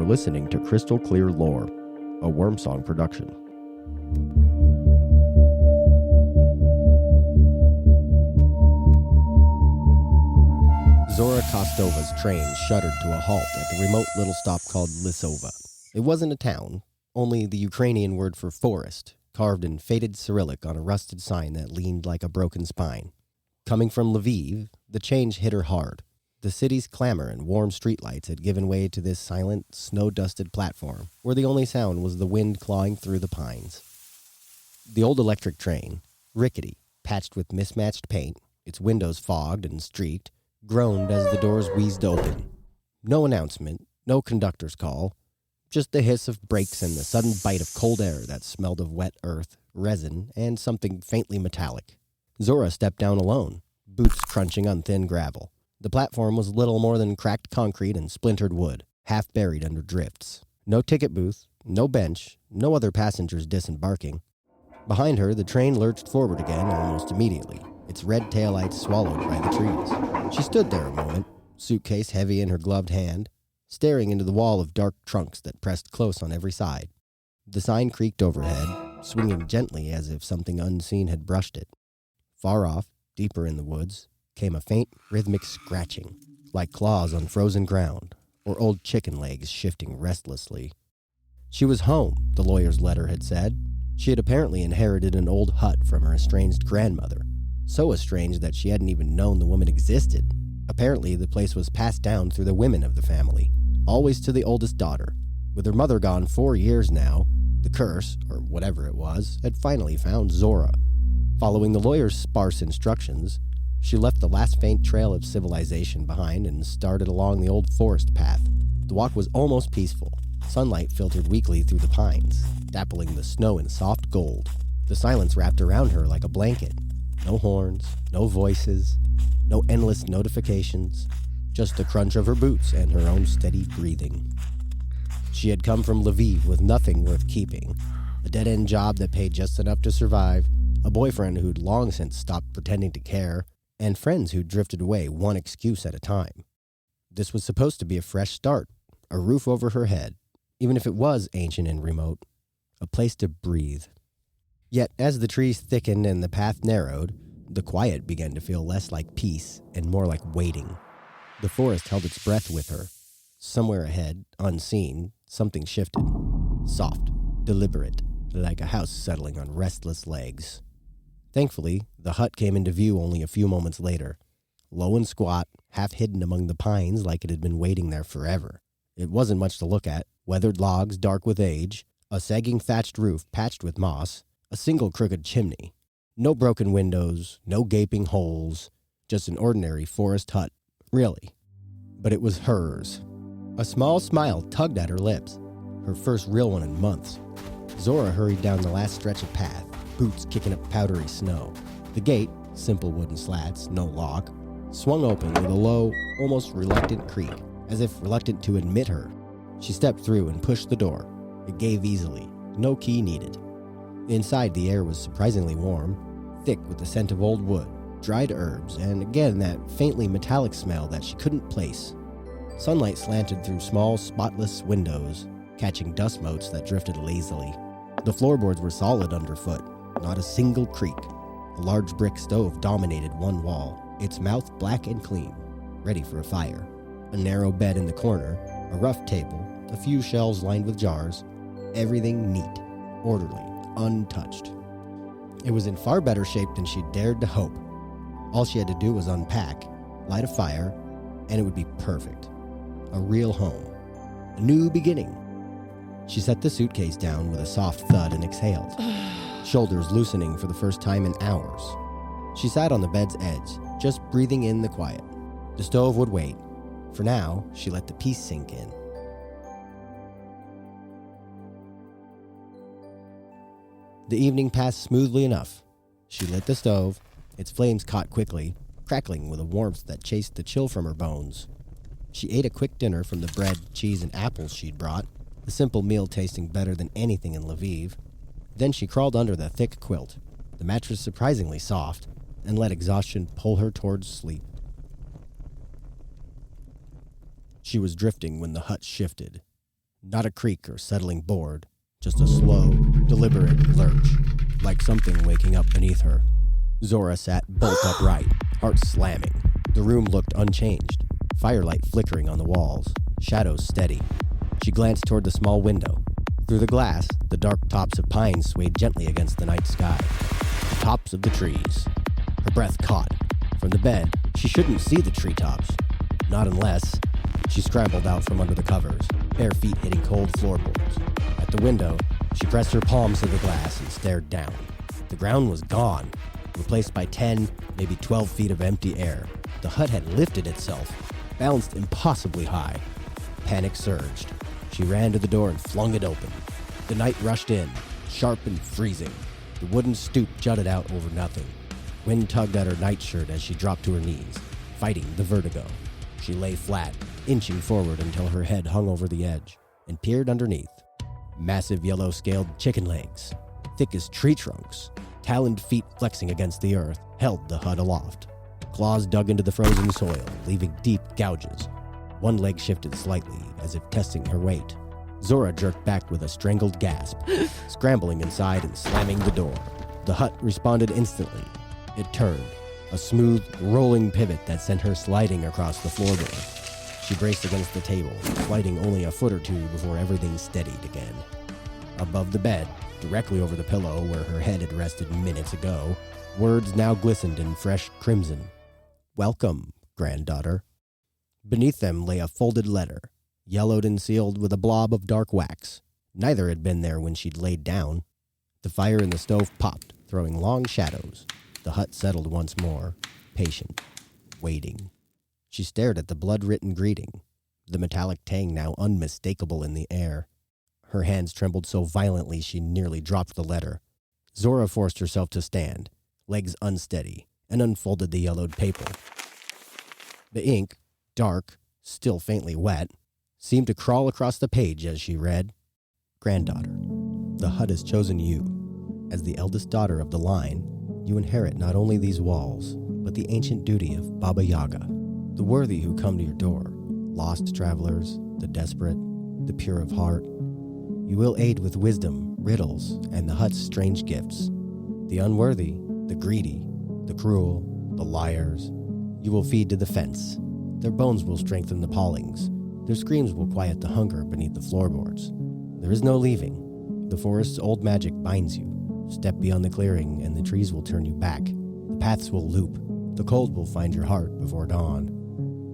listening to Crystal Clear Lore, a Wormsong production. Zora Kostova's train shuddered to a halt at the remote little stop called Lisova. It wasn't a town, only the Ukrainian word for forest, carved in faded Cyrillic on a rusted sign that leaned like a broken spine. Coming from Lviv, the change hit her hard. The city's clamor and warm streetlights had given way to this silent, snow-dusted platform, where the only sound was the wind clawing through the pines. The old electric train, rickety, patched with mismatched paint, its windows fogged and streaked, groaned as the doors wheezed open. No announcement, no conductor's call, just the hiss of brakes and the sudden bite of cold air that smelled of wet earth, resin, and something faintly metallic. Zora stepped down alone, boots crunching on thin gravel. The platform was little more than cracked concrete and splintered wood, half buried under drifts. No ticket booth, no bench, no other passengers disembarking. Behind her, the train lurched forward again almost immediately, its red taillights swallowed by the trees. She stood there a moment, suitcase heavy in her gloved hand, staring into the wall of dark trunks that pressed close on every side. The sign creaked overhead, swinging gently as if something unseen had brushed it. Far off, deeper in the woods, came a faint, rhythmic scratching, like claws on frozen ground, or old chicken legs shifting restlessly. She was home, the lawyer's letter had said. She had apparently inherited an old hut from her estranged grandmother, so estranged that she hadn't even known the woman existed. Apparently, the place was passed down through the women of the family, always to the oldest daughter. With her mother gone 4 years now, the curse, or whatever it was, had finally found Zora. Following the lawyer's sparse instructions, she left the last faint trail of civilization behind and started along the old forest path. The walk was almost peaceful. Sunlight filtered weakly through the pines, dappling the snow in soft gold. The silence wrapped around her like a blanket. No horns, no voices, no endless notifications, just the crunch of her boots and her own steady breathing. She had come from Lviv with nothing worth keeping, a dead-end job that paid just enough to survive, a boyfriend who'd long since stopped pretending to care, and friends who drifted away one excuse at a time. This was supposed to be a fresh start, a roof over her head, even if it was ancient and remote, a place to breathe. Yet, as the trees thickened and the path narrowed, the quiet began to feel less like peace and more like waiting. The forest held its breath with her. Somewhere ahead, unseen, something shifted. Soft, deliberate, like a house settling on restless legs. Thankfully, the hut came into view only a few moments later, low and squat, half hidden among the pines like it had been waiting there forever. It wasn't much to look at: weathered logs dark with age, a sagging thatched roof patched with moss, a single crooked chimney. No broken windows, no gaping holes, just an ordinary forest hut, really. But it was hers. A small smile tugged at her lips, her first real one in months. Zora hurried down the last stretch of path, boots kicking up powdery snow. The gate, simple wooden slats, no lock, swung open with a low, almost reluctant creak, as if reluctant to admit her. She stepped through and pushed the door. It gave easily, no key needed. Inside, the air was surprisingly warm, thick with the scent of old wood, dried herbs, and again that faintly metallic smell that she couldn't place. Sunlight slanted through small, spotless windows, catching dust motes that drifted lazily. The floorboards were solid underfoot, not a single creak. A large brick stove dominated one wall, its mouth black and clean, ready for a fire. A narrow bed in the corner, a rough table, a few shelves lined with jars, everything neat, orderly, untouched. It was in far better shape than she'd dared to hope. All she had to do was unpack, light a fire, and it would be perfect. A real home. A new beginning. She set the suitcase down with a soft thud and exhaled, shoulders loosening for the first time in hours. She sat on the bed's edge, just breathing in the quiet. The stove would wait. For now, she let the peace sink in. The evening passed smoothly enough. She lit the stove. Its flames caught quickly, crackling with a warmth that chased the chill from her bones. She ate a quick dinner from the bread, cheese, and apples she'd brought, the simple meal tasting better than anything in Lviv. Then she crawled under the thick quilt, the mattress surprisingly soft, and let exhaustion pull her towards sleep. She was drifting when the hut shifted. Not a creak or settling board, just a slow, deliberate lurch, like something waking up beneath her. Zora sat bolt upright, heart slamming. The room looked unchanged, firelight flickering on the walls, shadows steady. She glanced toward the small window. Through the glass, the dark tops of pines swayed gently against the night sky. The tops of the trees. Her breath caught. From the bed, she shouldn't see the treetops. Not unless... She scrambled out from under the covers, bare feet hitting cold floorboards. At the window, she pressed her palms to the glass and stared down. The ground was gone, replaced by 10, maybe 12 feet of empty air. The hut had lifted itself, balanced impossibly high. Panic surged. She ran to the door and flung it open. The night rushed in, sharp and freezing. The wooden stoop jutted out over nothing. Wind tugged at her nightshirt as she dropped to her knees, fighting the vertigo. She lay flat, inching forward until her head hung over the edge, and peered underneath. Massive yellow-scaled chicken legs, thick as tree trunks, taloned feet flexing against the earth, held the hut aloft. Claws dug into the frozen soil, leaving deep gouges. One leg shifted slightly, as if testing her weight. Zora jerked back with a strangled gasp, scrambling inside and slamming the door. The hut responded instantly. It turned, a smooth, rolling pivot that sent her sliding across the floorboard. She braced against the table, sliding only a foot or two before everything steadied again. Above the bed, directly over the pillow where her head had rested minutes ago, words now glistened in fresh crimson. "Welcome, granddaughter." Beneath them lay a folded letter, yellowed and sealed with a blob of dark wax. Neither had been there when she'd laid down. The fire in the stove popped, throwing long shadows. The hut settled once more, patient, waiting. She stared at the blood-written greeting, the metallic tang now unmistakable in the air. Her hands trembled so violently she nearly dropped the letter. Zora forced herself to stand, legs unsteady, and unfolded the yellowed paper. The ink, dark, still faintly wet, seemed to crawl across the page as she read, "Granddaughter, the hut has chosen you. As the eldest daughter of the line, you inherit not only these walls, but the ancient duty of Baba Yaga, the worthy who come to your door, lost travelers, the desperate, the pure of heart. You will aid with wisdom, riddles, and the hut's strange gifts. The unworthy, the greedy, the cruel, the liars, you will feed to the fence. Their bones will strengthen the pallings. Their screams will quiet the hunger beneath the floorboards. There is no leaving. The forest's old magic binds you. Step beyond the clearing, and the trees will turn you back. The paths will loop. The cold will find your heart before dawn.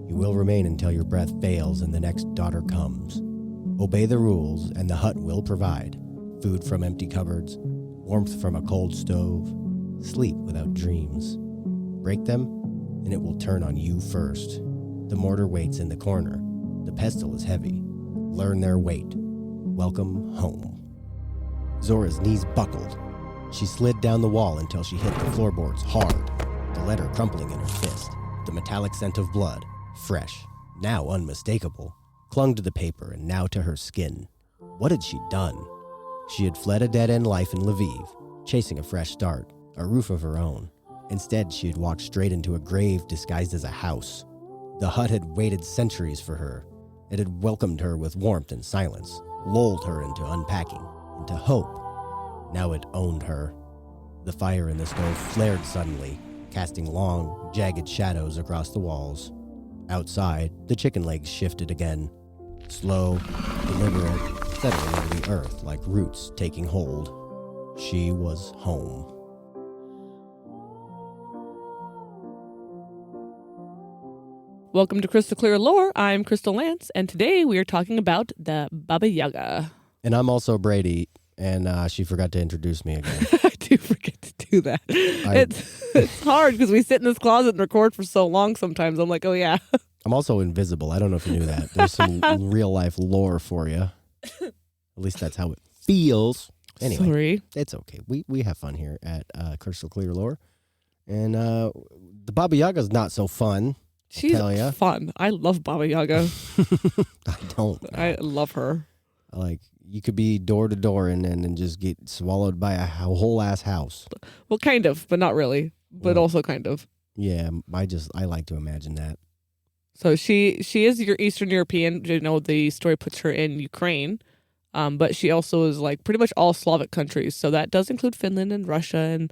You will remain until your breath fails and the next daughter comes. Obey the rules, and the hut will provide. Food from empty cupboards, warmth from a cold stove, sleep without dreams. Break them, and it will turn on you first. The mortar waits in the corner. The pestle is heavy. Learn their weight. Welcome home." Zora's knees buckled. She slid down the wall until she hit the floorboards hard, the letter crumpling in her fist. The metallic scent of blood, fresh, now unmistakable, clung to the paper and now to her skin. What had she done? She had fled a dead-end life in Lviv, chasing a fresh start, a roof of her own. Instead, she had walked straight into a grave disguised as a house. The hut had waited centuries for her. It had welcomed her with warmth and silence, lulled her into unpacking, into hope. Now it owned her. The fire in the stove flared suddenly, casting long, jagged shadows across the walls. Outside, the chicken legs shifted again. Slow, deliberate, settling into the earth like roots taking hold. She was home. Welcome to Crystal Clear Lore. I'm Crystal Lance, and today we are talking about the Baba Yaga. And I'm also Brady, and she forgot to introduce me again. I do forget to do that. It's hard because we sit in this closet and record for so long sometimes. I'm like, oh yeah. I'm also invisible. I don't know if you knew that. There's some real-life lore for you. At least that's how it feels. Anyway, sorry. It's okay. We have fun here at Crystal Clear Lore. And the Baba Yaga's not so fun. She's tell fun. I love Baba Yaga. I don't. I love her. Like, you could be door to door and just get swallowed by a whole ass house. Well, kind of, but not really. But also kind of. Yeah, I like to imagine that. So she is your Eastern European. You know, the story puts her in Ukraine, but she also is like pretty much all Slavic countries. So that does include Finland and Russia and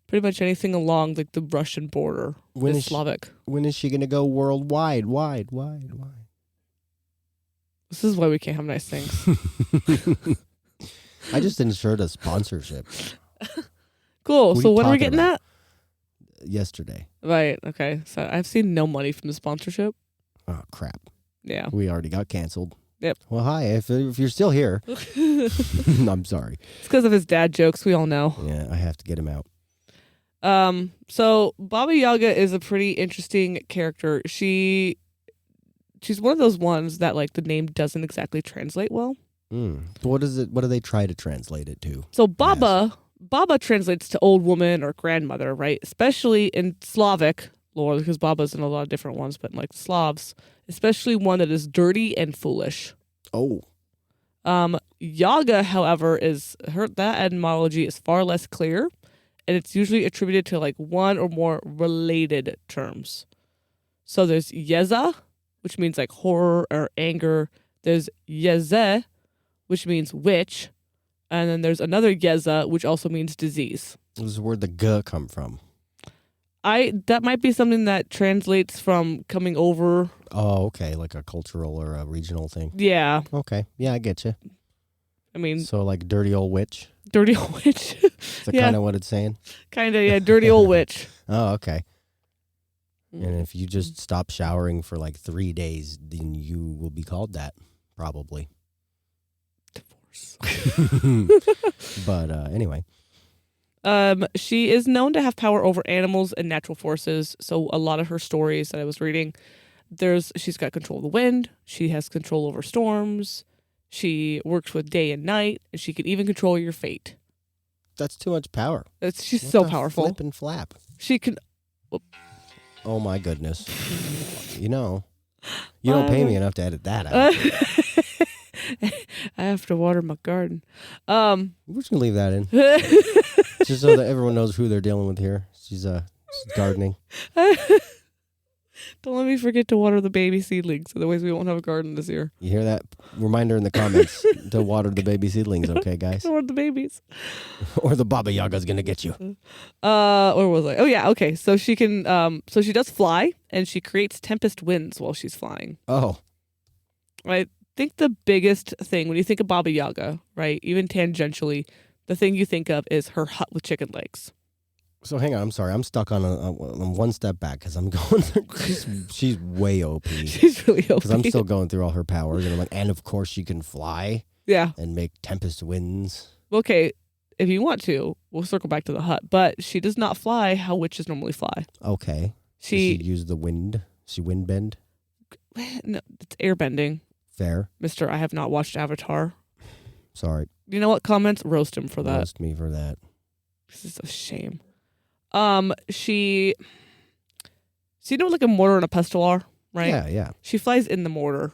pretty much anything along like the Russian border is Slavic. When is she gonna go worldwide? Wide. This is why we can't have nice things. I just insured a sponsorship Cool. What are So you when are we talking getting about? that? Yesterday. Right. Okay. So I've seen no money from the sponsorship. Oh crap! Yeah. We already got canceled. Yep. Well, hi. If you're still here, I'm sorry. It's because of his dad jokes. We all know. Yeah, I have to get him out. So Baba Yaga is a pretty interesting character. She's one of those ones that like the name doesn't exactly translate well. What is it? What do they try to translate it to? So Baba translates to old woman or grandmother, right? Especially in Slavic lore, because Baba's in a lot of different ones, but in like Slavs, especially one that is dirty and foolish. Oh. Yaga, however, that etymology is far less clear, and it's usually attributed to like one or more related terms. So there's yeza, which means like horror or anger. There's yeze, which means witch. And then there's another yeza, which also means disease. This is where the g come from. That might be something that translates from coming over. Oh, okay, like a cultural or a regional thing. Yeah. Okay, yeah, I get you. I mean, So like dirty old witch. dirty old witch. Is that Yeah. kind of what it's saying? Kind of, yeah, dirty old witch. Oh, okay. And if you just stop showering for like 3 days, then you will be called that, probably. Divorce. But anyway. She is known to have power over animals and natural forces. So a lot of her stories that I was reading, she's got control of the wind. She has control over storms. She works with day and night, and she can even control your fate. That's too much power. She's What so the powerful. Flip and flap. She can. Oh my goodness. You don't pay me enough to edit that out. I have to water my garden. We're just gonna leave that in, just so that everyone knows who they're dealing with here. She's gardening. Don't let me forget to water the baby seedlings, otherwise we won't have a garden this year. You hear that? Reminder in the comments to water the baby seedlings, okay, guys? Water the babies. Or the Baba Yaga's gonna get you. Or was I? Oh yeah, okay. So she can. So she does fly, and she creates tempest winds while she's flying. Oh, I think the biggest thing when you think of Baba Yaga, right, even tangentially, the thing you think of is her hut with chicken legs. so hang on. I'm sorry. I'm stuck on one step back because I'm going through. She's way OP. She's really OP. Because I'm still going through all her powers, and I'm like, and of course she can fly. Yeah. And make tempest winds. Okay, if you want to, we'll circle back to the hut. But she does not fly how witches normally fly. Okay. She use the wind. She wind bend. No, it's airbending. Fair. Mister, I have not watched Avatar. Sorry. You know what? Comments? Roast him for that. Roast me for that. This is a shame. She so you know like a mortar and a pestle are, right? Yeah. She flies in the mortar.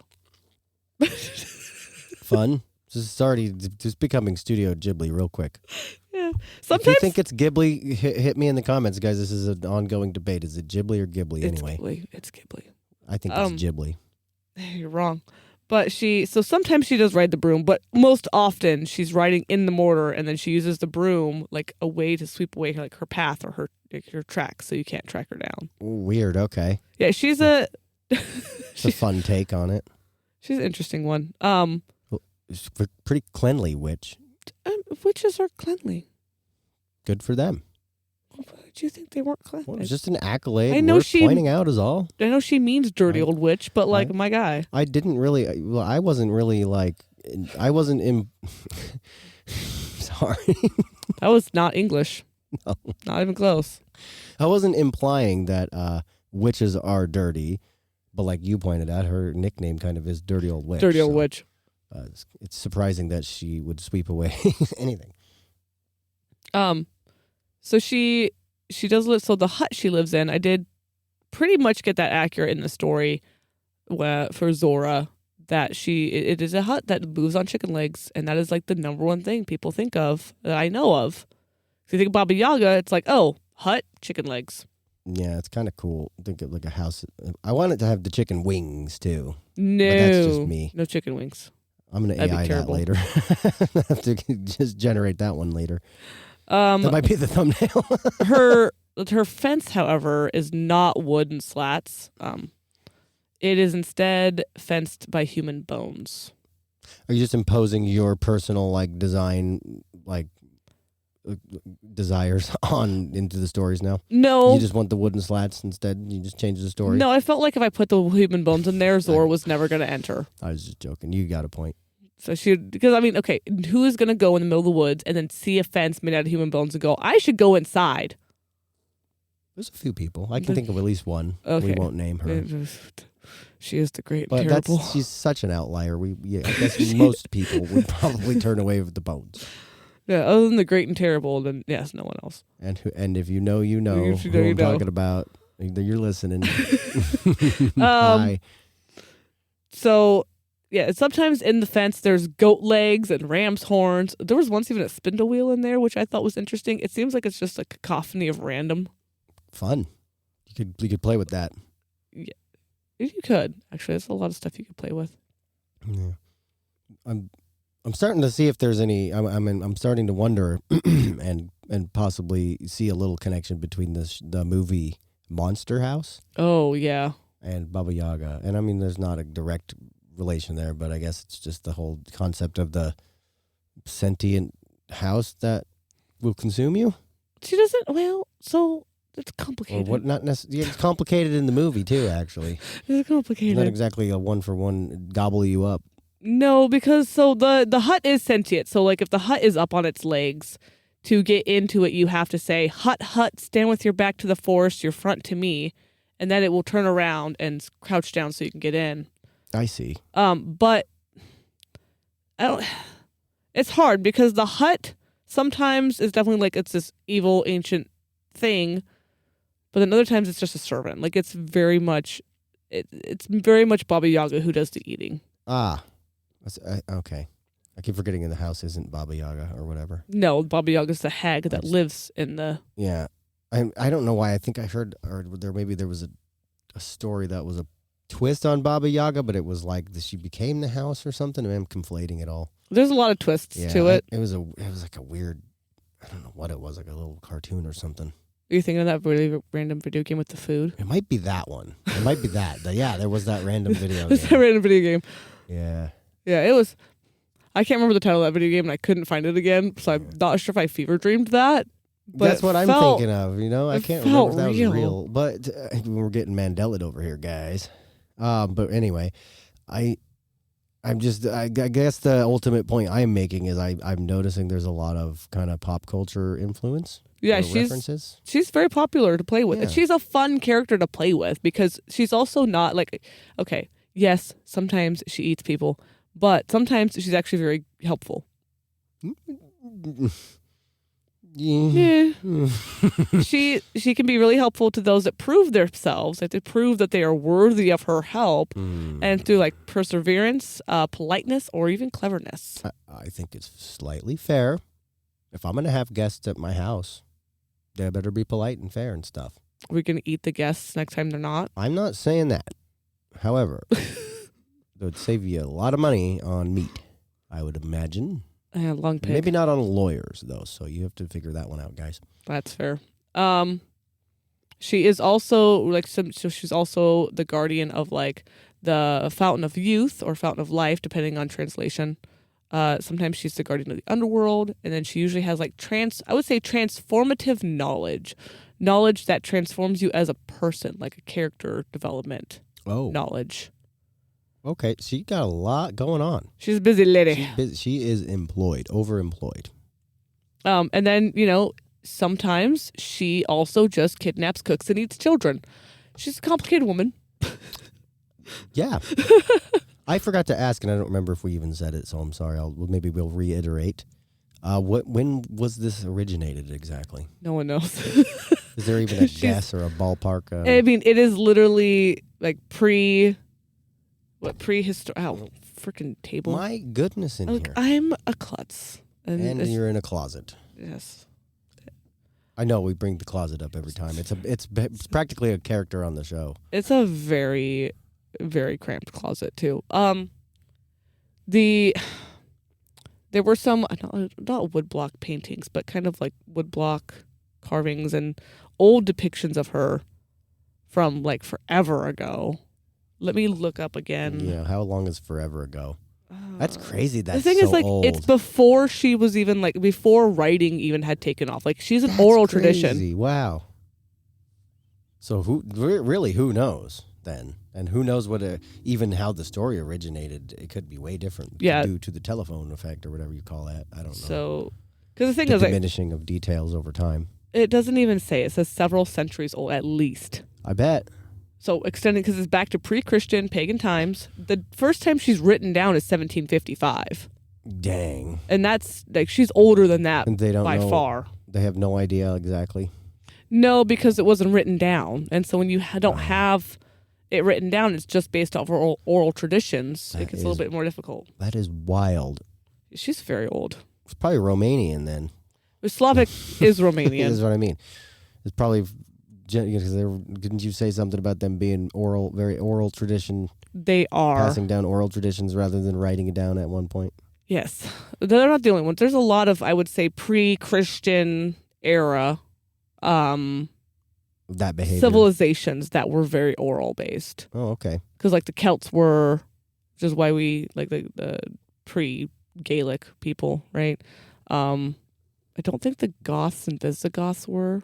Fun. This is already just becoming Studio Ghibli real quick. Yeah. If Sometimes you think it's Ghibli, hit me in the comments, guys. This is an ongoing debate. Is it Ghibli or Ghibli anyway? It's Ghibli. I think it's Ghibli. You're wrong. But sometimes she does ride the broom, but most often she's riding in the mortar, and then she uses the broom like a way to sweep away like her path or her tracks, so you can't track her down. Weird. Okay. Yeah, she's a fun take on it. She's an interesting one. It's a pretty cleanly witch. Witches are cleanly. Good for them. Do you think they weren't cleanly? Well, it's just an accolade. I know worth pointing out is all. I know she means dirty old witch, but like my guy. I didn't really. Well, I wasn't really like. I wasn't in. Sorry. That was not English. No. Not even close. I wasn't implying that witches are dirty, but like you pointed out, her nickname kind of is Dirty Old Witch. Dirty old witch. It's surprising that she would sweep away anything. So she does live. So the hut she lives in, I did pretty much get that accurate in the story for Zora, that it is a hut that moves on chicken legs, and that is like the number one thing people think of that I know of. If you think of Baba Yaga, it's like, oh, hut, chicken legs. Yeah, it's kind of cool. Think of like a house. I want it to have the chicken wings too. No, But that's just me. No chicken wings. I'm gonna That'd be AI that terrible. later. I have to just generate that one later. That Um, might be the thumbnail. her fence, however, is not wooden slats. It is instead fenced by human bones. Are you just imposing your personal like design desires on into the stories now? No. You just want the wooden slats instead? You just change the story? No, I felt like if I put the human bones in there, Zora was never going to enter. I was just joking. You got a point. So because I mean, okay, who is going to go in the middle of the woods and then see a fence made out of human bones and go, I should go inside? There's a few people. I can think of at least one. Okay. We won't name her. She is the great But and terrible. she's such an outlier. I guess most people would probably turn away with the bones. Yeah, other than the great and terrible, then yes, no one else. And if you know, you know If you who know, you I'm know. talking about. Either you're listening. Hi. So, yeah, sometimes in the fence there's goat legs and ram's horns. There was once even a spindle wheel in there, which I thought was interesting. It seems like it's just a cacophony of random. Fun. You could play with that. Yeah, you could actually. There's a lot of stuff you could play with. Yeah. I'm starting to see if there's any. I'm starting to wonder and possibly see a little connection between the movie Monster House Oh yeah, and Baba Yaga. And I mean, there's not a direct relation there, but I guess it's just the whole concept of the sentient house that will consume you. she doesn't. Well, so it's Or complicated. what? Not necessarily. Yeah, it's complicated in the movie too. Actually, It's it's complicated. not exactly a one for one gobble you up. No, because so the hut is sentient. So like if the hut is up on its legs, to get into it you have to say hut, stand with your back to the forest, your front to me, and then it will turn around and crouch down so you can get in. I see. But I don't. It's hard because the hut sometimes is definitely like it's this evil ancient thing, but then other times it's just a servant. Like it's very much Baba Yaga who does the eating. Ah, okay. I keep forgetting the house isn't Baba Yaga or whatever. No, Baba Yaga's the hag that lives in the. Yeah, I don't know why. I think I heard, or there was a story that was a twist on Baba Yaga, but it was like she became the house or something. I'm conflating it all. There's a lot of twists to it. It was like a weird. I don't know what it was, like a little cartoon or something. Are you thinking of that really random video game with the food? It might be that one. It might be that. Yeah, there was that random video. It's a random video game. Yeah. Yeah, it was. I can't remember the title of that video game, and I couldn't find it again, so I'm not sure if I fever dreamed that. But That's what I'm thinking of. I can't remember if that was real. real. But we're getting Mandela'd over here, guys. But anyway, I guess the ultimate point I'm making is I'm noticing there's a lot of kind of pop culture influence. Yeah, references. She's very popular to play with. Yeah. And she's a fun character to play with because she's also not like, okay, yes, sometimes she eats people, but sometimes she's actually very helpful. Yeah. She can be really helpful to those that prove themselves, that they prove that they are worthy of her help, and through like perseverance, politeness, or even cleverness. I think it's slightly fair. If I'm going to have guests at my house, they better be polite and fair and stuff. We're going to eat the guests next time they're not. I'm not saying that. However, it would save you a lot of money on meat, I would imagine. Long pig. Maybe not on lawyers, though, so you have to figure that one out, guys. That's fair. She is also so she's also the guardian of like the fountain of youth or fountain of life, depending on translation. Sometimes she's the guardian of the underworld, and then she usually has like transformative knowledge that transforms you as a person, like a character development knowledge. Okay, she got a lot going on. She's a busy lady. She's busy. She is overemployed. And then, sometimes she also just kidnaps, cooks, and eats children. She's a complicated woman. Yeah. I forgot to ask, and I don't remember if we even said it, so I'm sorry. Maybe we'll reiterate. When was this originated exactly? No one knows. Is there even a guess or a ballpark? I mean, it is literally like prehistoric. Oh, freaking table. My goodness, in Look, here. I'm a klutz. And you're in a closet. Yes. I know we bring the closet up every time. It's practically a character on the show. It's a very, very cramped closet too. There were some not woodblock paintings, but kind of like woodblock carvings and old depictions of her from like forever ago. Let me look up again. Yeah, how long is forever ago? That's crazy. That's the thing so is, like, old. it's before she was even like before writing even had taken off. Like, she's an oral tradition. Wow. So who knows then? And who knows even how the story originated? It could be way different. Due to the telephone effect or whatever you call that. I don't know. So, because the thing is, diminishing of details over time. It doesn't even say. It says several centuries old, at least. I bet. So extending, because it's back to pre-Christian pagan times. The first time she's written down is 1755. Dang. And that's like she's older than that and they don't by know, far. They have no idea exactly. No, because it wasn't written down, and so when you don't have it written down, it's just based off oral traditions. It gets a little bit more difficult. That is wild. She's very old. It's probably Romanian then. Slavic is Romanian. Is what I mean. It's probably because didn't you say something about them being very oral tradition? They are passing down oral traditions rather than writing it down at one point. Yes, they're not the only ones. There's a lot of, I would say, pre-Christian era that behavior civilizations that were very oral based. Oh, okay. Because like the Celts were, which is why we like the pre-Gaelic people, right? I don't think the Goths and Visigoths were,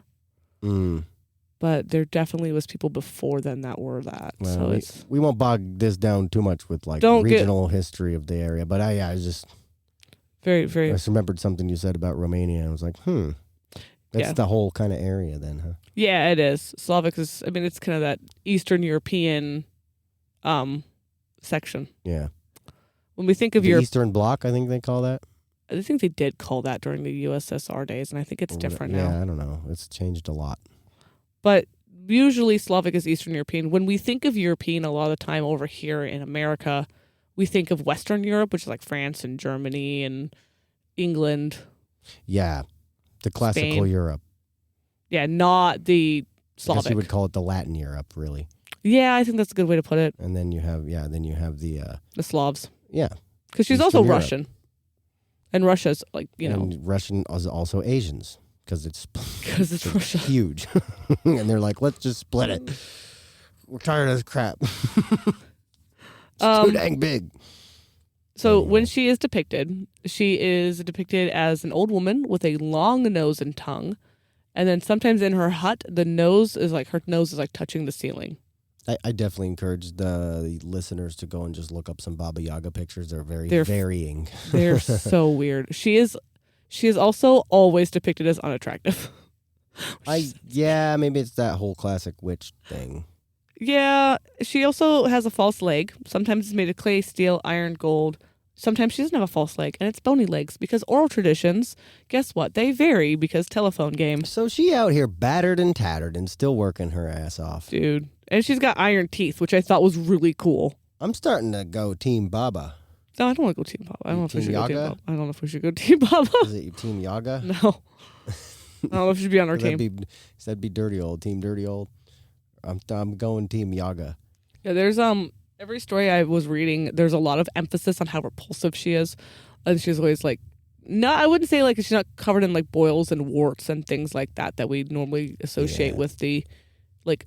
but there definitely was people before then that were that. Well, so we won't bog this down too much with like regional history of the area, but I just very, very. I just remembered something you said about Romania. I was like, that's the whole kind of area then, huh? Yeah, it is. Slavic is, I mean, it's kind of that Eastern European section. Yeah. When we think of the Eastern Bloc, I think they call that. I think they did call that during the USSR days, and I think it's different now. Yeah, I don't know. It's changed a lot. But usually Slavic is Eastern European. When we think of European, a lot of the time over here in America, we think of Western Europe, which is like France and Germany and England. Yeah, the classical Spain. Europe. Yeah, not the Slavic. I guess you would call it the Latin Europe, really. Yeah, I think that's a good way to put it. And then you have the Slavs. Yeah. Because she's Eastern also Europe. Russian. And Russia's like, and Russian is also Asians because it's Russia. Huge. And they're like, let's just split it. We're tired of this crap. It's too dang big. So when she is depicted as an old woman with a long nose and tongue. And then sometimes in her hut, her nose is like touching the ceiling. I definitely encourage the listeners to go and just look up some Baba Yaga pictures. They're varying. They're so weird. She is also always depicted as unattractive. Maybe it's that whole classic witch thing. Yeah, she also has a false leg. Sometimes it's made of clay, steel, iron, gold. Sometimes she doesn't have a false leg, and it's bony legs because oral traditions, guess what? They vary because telephone game. So she out here battered and tattered and still working her ass off. Dude. And she's got iron teeth, which I thought was really cool. I'm starting to go Team Baba. No, I don't want to go Team Baba. I don't know if we should Yaga? go Team Baba. I don't know if we should go Team Baba. Is it Team Yaga? No. I don't know if she should be on our team. That'd be dirty old. Team dirty old. I'm going Team Yaga. Yeah, there's every story I was reading, there's a lot of emphasis on how repulsive she is. And she's always like, no, I wouldn't say like she's not covered in like boils and warts and things like that we normally associate with the like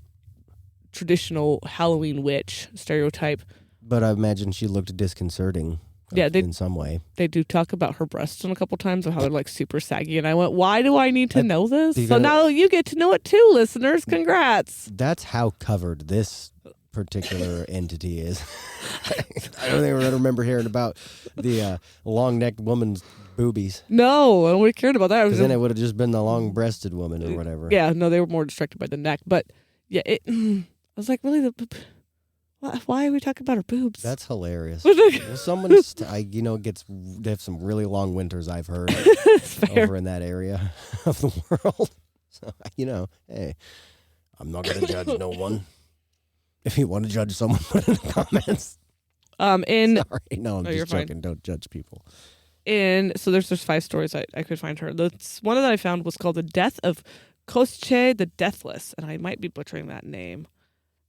traditional Halloween witch stereotype. But I imagine she looked disconcerting in some way. They do talk about her breasts a couple times and how they're like super saggy. And I went, why do I need to know this? So now you get to know it too, listeners. Congrats. That's how covered this particular entity is. I don't even remember hearing about the long-necked woman's boobies. No, I don't cared about that. Because then it would have just been the long-breasted woman or whatever. Yeah, no, they were more distracted by the neck. But yeah, I was like, really? Why are we talking about her boobs? That's hilarious. Well, someone, they have some really long winters, I've heard, over in that area of the world. So, hey, I'm not going to judge no one. If you want to judge someone, put it in the comments. Sorry, no, I'm just joking. Fine. Don't judge people. So there's 5 stories I could find her. The one that I found was called "The Death of Kostche the Deathless, and I might be butchering that name.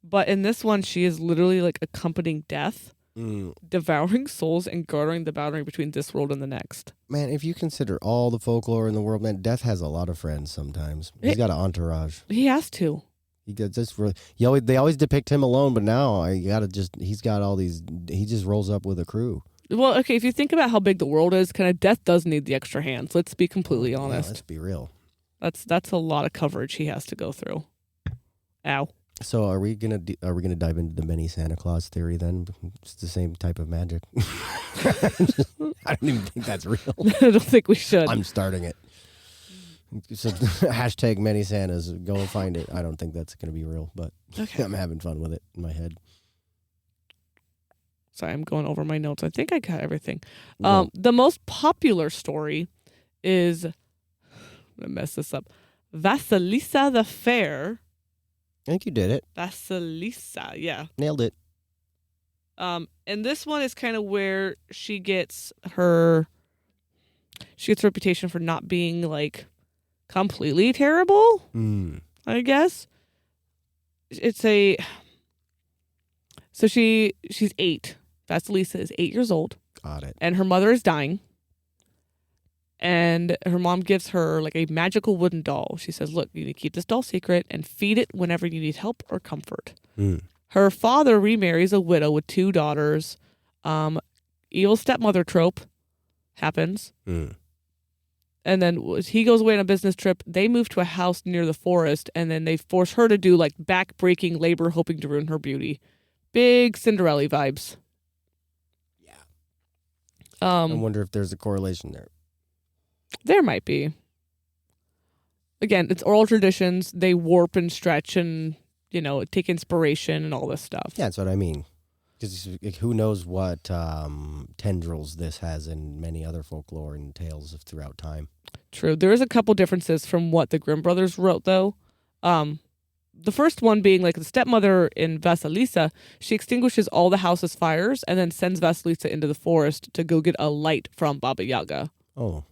But in this one, she is literally like accompanying death, devouring souls and guarding the boundary between this world and the next. Man, if you consider all the folklore in the world, man, Death has a lot of friends sometimes. He's got an entourage. He has to. He gets this really, they always depict him alone, but now he's got all these, he just rolls up with a crew. Well, okay, if you think about how big the world is, kind of Death does need the extra hands. Let's be completely honest. Yeah, let's be real. That's a lot of coverage he has to go through. Ow. So are we gonna dive into the mini Santa Claus theory then? It's the same type of magic. I don't even think that's real. I don't think we should. I'm starting it. So hashtag many Santas. Go and find it. I don't think that's gonna be real, but okay. I'm having fun with it in my head. Sorry, I'm going over my notes. I think I got everything. The most popular story is, I'm gonna mess this up, Vasilisa the Fair. I think you did it. Vasilisa, yeah. Nailed it. And this one is kind of where she gets her reputation for not being like completely terrible. I guess. So she's 8. Vasilisa is 8 years old. Got it. And her mother is dying. And her mom gives her like a magical wooden doll. She says, look, you need to keep this doll secret and feed it whenever you need help or comfort. Her father remarries a widow with 2 daughters. Evil stepmother trope happens. And then he goes away on a business trip. They move to a house near the forest, and then they force her to do like back-breaking labor, hoping to ruin her beauty. Big Cinderella vibes. Yeah. I wonder if there's a correlation there. There might be. Again, it's oral traditions. They warp and stretch and, take inspiration and all this stuff. Yeah, that's what I mean. Because who knows what tendrils this has in many other folklore and tales throughout time. True. There is a couple differences from what the Grimm brothers wrote, though. The first one being like the stepmother in Vasilisa, she extinguishes all the house's fires and then sends Vasilisa into the forest to go get a light from Baba Yaga. Oh.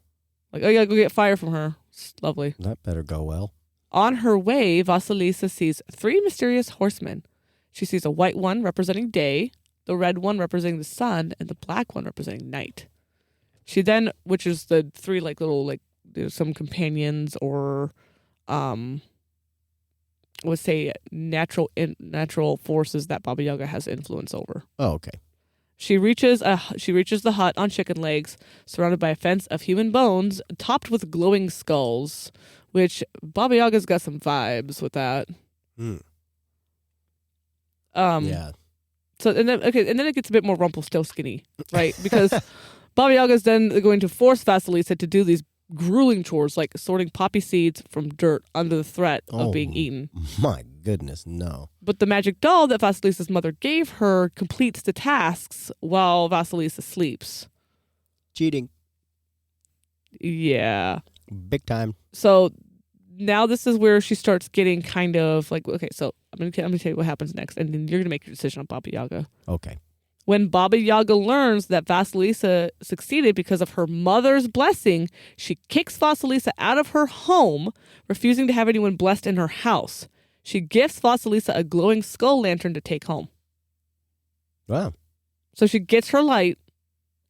Like, oh yeah, go get fire from her. It's lovely. That better go well. On her way, Vasilisa sees 3 mysterious horsemen. She sees a white one representing day, the red one representing the sun, and the black one representing night. She then, which is the 3 like little like there's some companions or let's say natural forces that Baba Yaga has influence over. Oh, okay. She reaches the hut on chicken legs, surrounded by a fence of human bones, topped with glowing skulls, which Baba Yaga's got some vibes with that. Yeah. So and then it gets a bit more Rumpelstiltskin-y, right? Because Baba Yaga's then going to force Vasilisa to do these grueling chores like sorting poppy seeds from dirt under the threat of being eaten. My goodness, no. But the magic doll that Vasilisa's mother gave her completes the tasks while Vasilisa sleeps. Cheating. Yeah. Big time. So now this is where she starts getting kind of like, okay, so I'm gonna tell you what happens next, and then you're gonna make your decision on Baba Yaga. Okay. When Baba Yaga learns that Vasilisa succeeded because of her mother's blessing, she kicks Vasilisa out of her home, refusing to have anyone blessed in her house. She gifts Vasilisa a glowing skull lantern to take home. Wow. So she gets her light,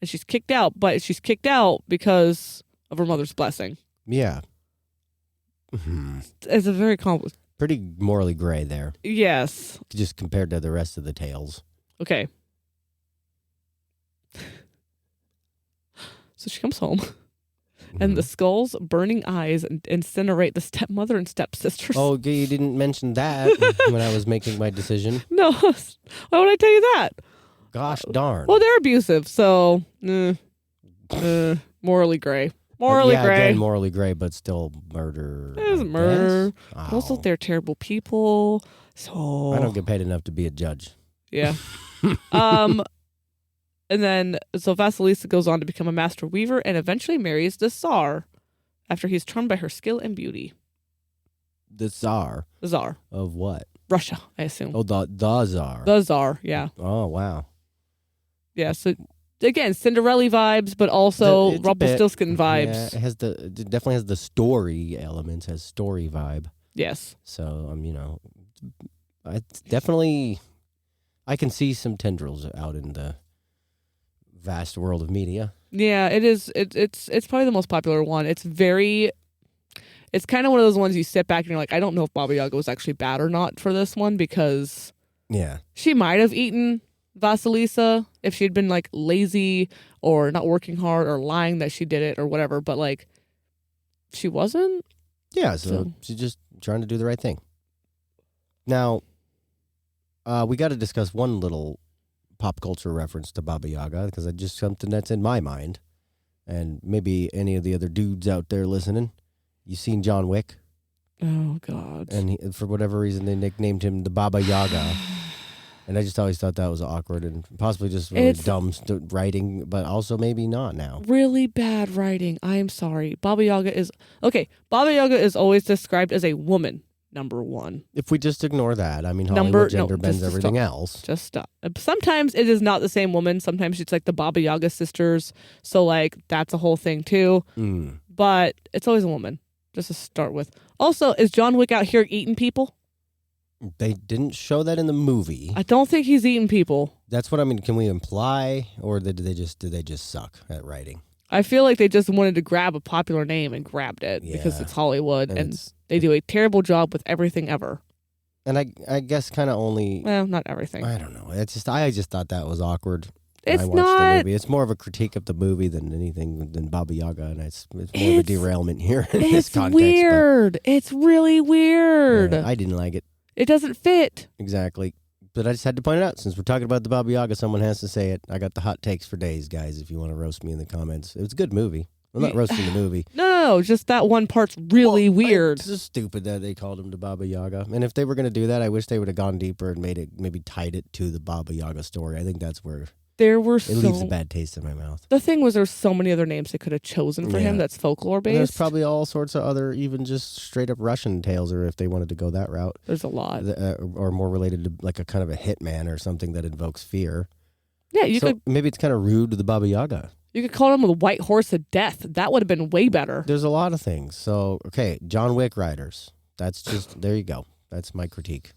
and she's kicked out, but she's kicked out because of her mother's blessing. Yeah. It's a very complex. Pretty morally gray there. Yes. Just compared to the rest of the tales. Okay. So she comes home, and the skulls, burning eyes, and incinerate the stepmother and stepsisters. Oh, you didn't mention that when I was making my decision. No. Why would I tell you that? Gosh darn. Well, they're abusive, so morally gray. Morally gray. Again, morally gray, but still murder. It isn't murder. Oh. Also, they're terrible people. So I don't get paid enough to be a judge. Yeah. And then, so Vasilisa goes on to become a master weaver and eventually marries the Tsar after he's charmed by her skill and beauty. The Tsar? The Tsar. Of what? Russia, I assume. Oh, the Tsar. The Tsar, yeah. Oh, wow. Yeah, so again, Cinderella vibes, but also It's a bit. Rumpelstiltskin vibes. Yeah, it definitely has the story elements, has story vibe. Yes. So it's definitely, I can see some tendrils out in the vast world of media. Yeah, it is. It's probably the most popular one. It's kind of one of those ones you sit back and you're like, I don't know if Baba Yaga was actually bad or not for this one, because she might have eaten Vasilisa if she'd been like lazy or not working hard or lying that she did it or whatever, but like she wasn't. Yeah, so she's just trying to do the right thing. Now, we got to discuss one little pop culture reference to Baba Yaga, because it's just something that's in my mind, and maybe any of the other dudes out there listening. You seen John Wick? Oh God! And for whatever reason, they nicknamed him the Baba Yaga. And I just always thought that was awkward and possibly just really dumb writing, but also maybe not now. Really bad writing. I am sorry. Baba Yaga is always described as a woman. Number one. If we just ignore that, I mean, Hollywood gender bends everything else. Just stop. Sometimes it is not the same woman. Sometimes it's like the Baba Yaga sisters. So like that's a whole thing too. But it's always a woman. Just to start with. Also, is John Wick out here eating people? They didn't show that in the movie. I don't think he's eating people. That's what I mean. Can we imply, or did they just suck at writing? I feel like they just wanted to grab a popular name and grabbed it because it's Hollywood and they do a terrible job with everything ever. And I guess kind of only. Well, not everything. I don't know. I just thought that was awkward. It's I watched not. The movie. It's more of a critique of the movie than anything than Baba Yaga, and it's more of a derailment here in this context. It's weird. It's really weird. Yeah, I didn't like it. It doesn't fit. Exactly. But I just had to point it out. Since we're talking about the Baba Yaga, someone has to say it. I got the hot takes for days, guys, if you want to roast me in the comments. It was a good movie. I'm not roasting the movie. No, just that one part's really weird. It's just stupid that they called him the Baba Yaga. And if they were going to do that, I wish they would have gone deeper and maybe tied it to the Baba Yaga story. I think that's where it leaves a bad taste in my mouth. The thing was, there's so many other names they could have chosen for him that's folklore-based. And there's probably all sorts of other, even just straight-up Russian tales, or if they wanted to go that route. There's a lot. Or more related to like a kind of a hitman or something that invokes fear. Yeah, you could. Maybe it's kind of rude to the Baba Yaga. You could call him the White Horse of Death. That would have been way better. There's a lot of things. So, okay, John Wick writers. That's just, there you go. That's my critique.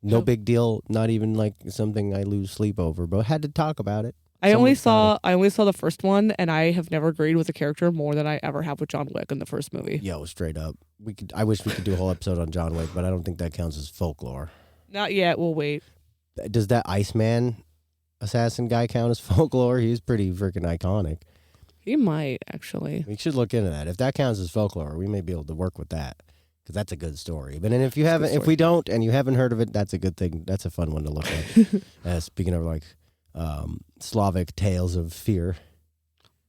No big deal. Not even like something I lose sleep over, but had to talk about it. I only saw the first one, and I have never agreed with the character more than I ever have with John Wick in the first movie. Yo, straight up. I wish we could do a whole episode on John Wick, but I don't think that counts as folklore. Not yet. We'll wait. Does that Iceman assassin guy count as folklore? He's pretty freaking iconic. He might, actually. We should look into that. If that counts as folklore, we may be able to work with that, because that's a good story. But then if we don't, and you haven't heard of it, that's a good thing. That's a fun one to look at. Speaking of like Slavic tales of fear.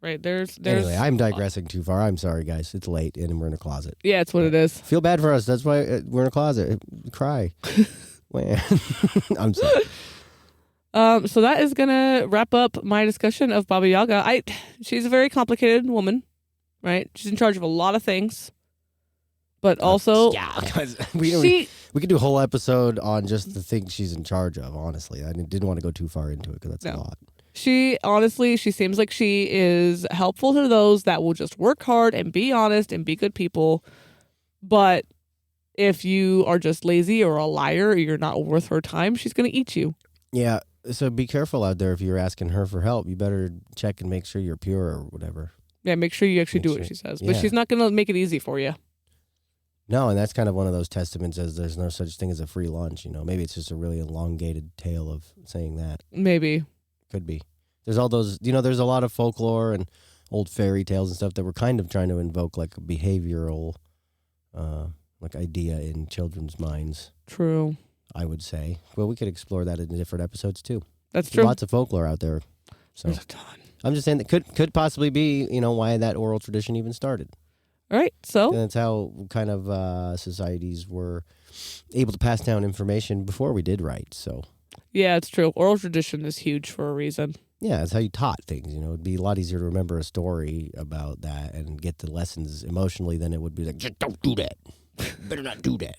Right, there's Anyway, I'm digressing too far. I'm sorry, guys. It's late, and we're in a closet. Yeah, it's what it is. Feel bad for us. That's why we're in a closet. Cry. I'm sorry. So that is gonna wrap up my discussion of Baba Yaga. She's a very complicated woman, right? She's in charge of a lot of things, but also we could do a whole episode on just the things she's in charge of. Honestly, I didn't want to go too far into it because that's a lot. She seems like she is helpful to those that will just work hard and be honest and be good people. But if you are just lazy or a liar or you're not worth her time, she's going to eat you. Yeah. So be careful out there if you're asking her for help. You better check and make sure you're pure or whatever. Yeah, make sure you actually do what she says. But she's not going to make it easy for you. No, and that's kind of one of those testaments as there's no such thing as a free lunch. Maybe it's just a really elongated tale of saying that. Maybe. Could be. There's all those, there's a lot of folklore and old fairy tales and stuff that were kind of trying to invoke like a behavioral like idea in children's minds. True. I would say. Well, we could explore that in different episodes too. That's true. Lots of folklore out there. So there's a ton. I'm just saying that could possibly be, why that oral tradition even started. All right. So and that's how kind of societies were able to pass down information before we did write. So yeah, it's true. Oral tradition is huge for a reason. Yeah, that's how you taught things. It'd be a lot easier to remember a story about that and get the lessons emotionally than it would be like, just don't do that. Better not do that.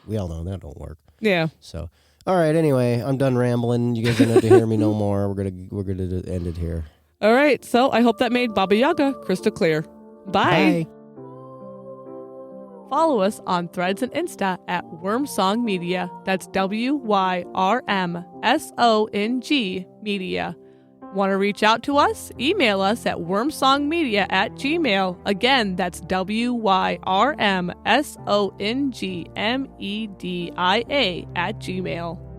We all know that don't work. Yeah. So, all right. Anyway, I'm done rambling. You guys don't have to hear me no more. We're gonna end it here. All right, so I hope that made Baba Yaga crystal clear. Bye. Bye. Follow us on Threads and Insta at Wormsong Media. That's WYRMSONG Media. Want to reach out to us? Email us at wormsongmedia@gmail. Again, that's WYRMSONGMEDIA@gmail.